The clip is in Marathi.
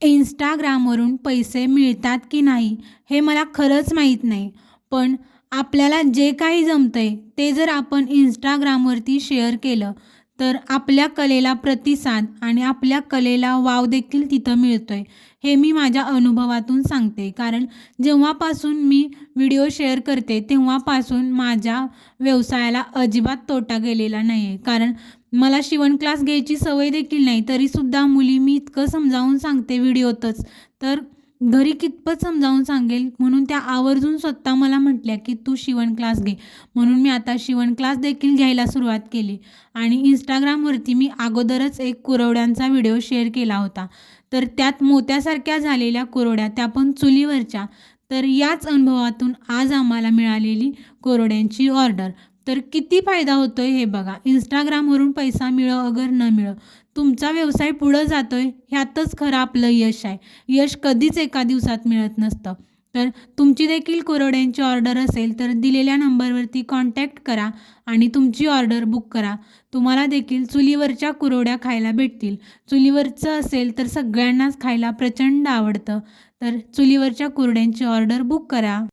Instagramवरून पैसे मिळतात की नाही हे मला खरंच माहीत नाही. पण आपल्याला जे काही जमतंय ते जर आपण Instagramवरती शेअर केलं, तर आपल्या कलेला प्रतिसाद आणि आपल्या कलेला वाव देखील तिथं मिळतोय. हे मी माझ्या अनुभवातून सांगते. कारण जेव्हापासून मी व्हिडिओ शेअर करते, तेव्हापासून माझ्या व्यवसायाला अजिबात तोटा गेलेला नाही आहे. कारण मला शिवण क्लास घ्यायची सवय देखील नाही, तरीसुद्धा मुली मी इतकं समजावून सांगते व्हिडिओतच, तर घरी कितपत समजावून सांगेल म्हणून त्या आवर्जून स्वतः मला म्हटल्या की तू शिवण क्लास घे. म्हणून मी आता शिवण क्लास देखील घ्यायला सुरुवात केली आणि Instagramवरती मी अगोदरच एक कुरवड्यांचा व्हिडिओ शेअर केला होता. तर त्यात मोत्यासारख्या झालेल्या कुरवड्या, त्या पण चुलीवरच्या. तर याच अनुभवातून आज आम्हाला मिळालेली कुरवड्यांची ऑर्डर. तर किती फायदा होतोय हे बघा. Instagramवरून पैसा मिळो अगर न मिळो, तुमचा व्यवसाय पुढं जातोय ह्यातच खरं आपलं यश आहे. यश कधीच एका दिवसात मिळत नसतं. तर तुमची देखील कुरवड्यांची ऑर्डर असेल तर दिलेल्या नंबरवरती कॉन्टॅक्ट करा आणि तुमची ऑर्डर बुक करा. तुम्हाला देखील चुलीवरच्या कुरवड्या खायला भेटतील. चुलीवरचं असेल तर सगळ्यांनाच खायला प्रचंड आवडतं. तर चुलीवरच्या कुरवड्यांची ऑर्डर बुक करा.